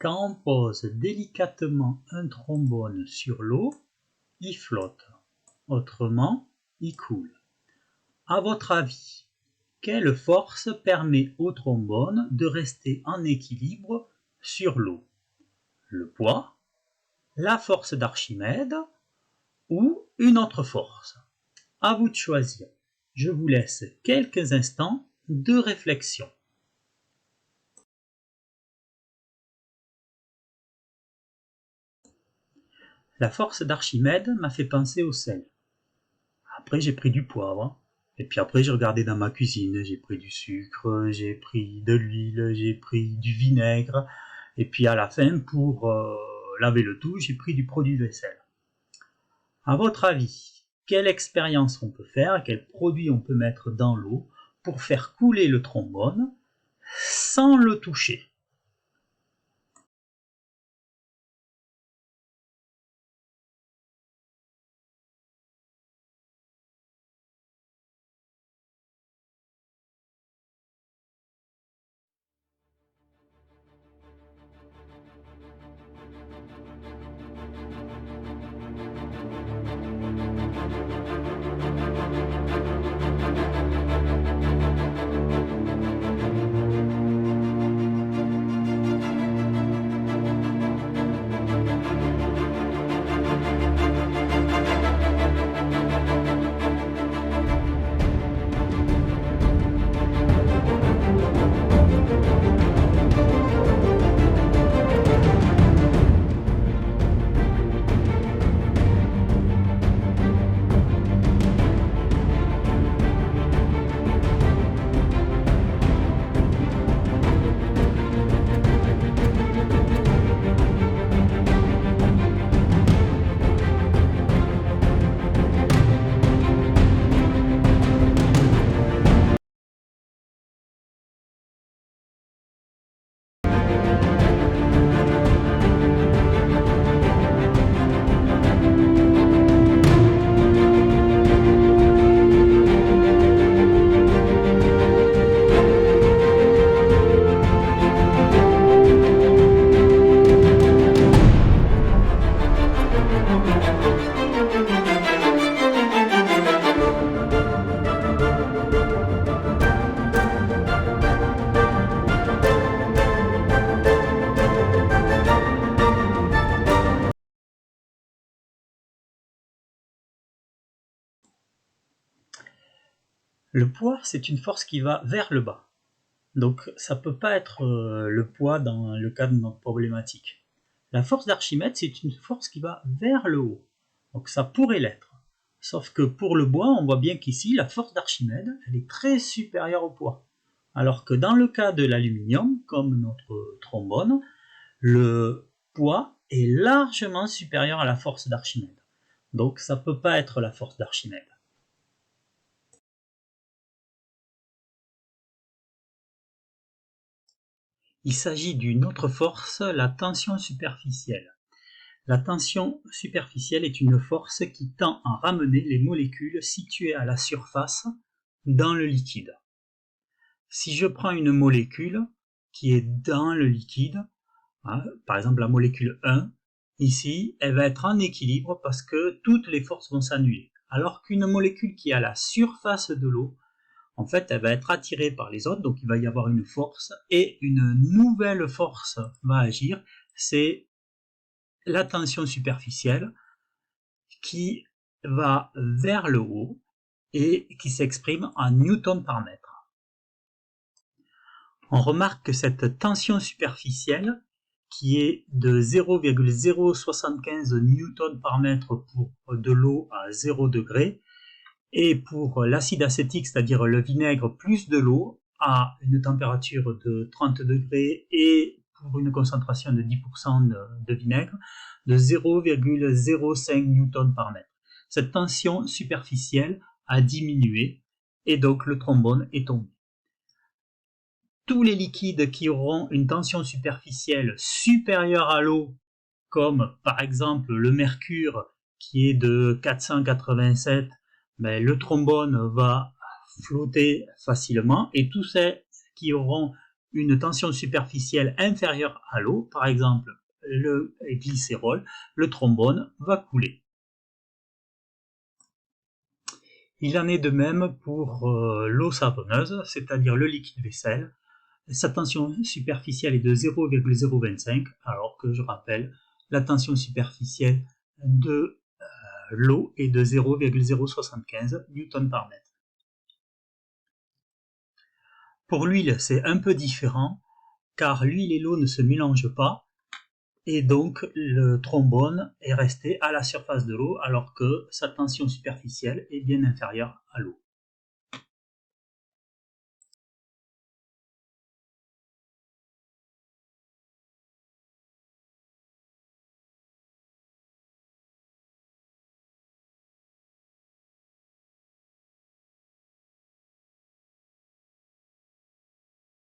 Quand on pose délicatement un trombone sur l'eau, il flotte. Autrement, il coule. À votre avis, quelle force permet au trombone de rester en équilibre sur l'eau? Le poids, la force d'Archimède ou une autre force? À vous de choisir. Je vous laisse quelques instants de réflexion. La force d'Archimède m'a fait penser au sel. Après, j'ai pris du poivre. Et puis après, j'ai regardé dans ma cuisine. J'ai pris du sucre, j'ai pris de l'huile, j'ai pris du vinaigre. Et puis à la fin, pour laver le tout, j'ai pris du produit de vaisselle. À votre avis, quelle expérience on peut faire, quel produit on peut mettre dans l'eau pour faire couler le trombone sans le toucher? Le poids, c'est une force qui va vers le bas. Donc ça ne peut pas être le poids dans le cas de notre problématique. La force d'Archimède, c'est une force qui va vers le haut. Donc ça pourrait l'être. Sauf que pour le bois, on voit bien qu'ici, la force d'Archimède, elle est très supérieure au poids. Alors que dans le cas de l'aluminium, comme notre trombone, le poids est largement supérieur à la force d'Archimède. Donc ça ne peut pas être la force d'Archimède. Il s'agit d'une autre force, la tension superficielle. La tension superficielle est une force qui tend à ramener les molécules situées à la surface dans le liquide. Si je prends une molécule qui est dans le liquide, par exemple la molécule 1, ici, elle va être en équilibre parce que toutes les forces vont s'annuler. Alors qu'une molécule qui est à la surface de l'eau, en fait, elle va être attirée par les autres, donc il va y avoir une force, et une nouvelle force va agir, c'est la tension superficielle qui va vers le haut et qui s'exprime en newton par mètre. On remarque que cette tension superficielle, qui est de 0,075 newton par mètre pour de l'eau à 0 degré, et pour l'acide acétique, c'est-à-dire le vinaigre plus de l'eau, à une température de 30 degrés et pour une concentration de 10% de vinaigre, de 0,05 newton par mètre. Cette tension superficielle a diminué et donc le trombone est tombé. Tous les liquides qui auront une tension superficielle supérieure à l'eau, comme par exemple le mercure qui est de 487, mais le trombone va flotter facilement, et tous ceux qui auront une tension superficielle inférieure à l'eau, par exemple le glycérol, le trombone va couler. Il en est de même pour l'eau savonneuse, c'est-à-dire le liquide vaisselle. Sa tension superficielle est de 0,025, alors que je rappelle, la tension superficielle de l'eau est de 0,075 Newton par mètre. Pour l'huile, c'est un peu différent, car l'huile et l'eau ne se mélangent pas, et donc le trombone est resté à la surface de l'eau, alors que sa tension superficielle est bien inférieure à l'eau.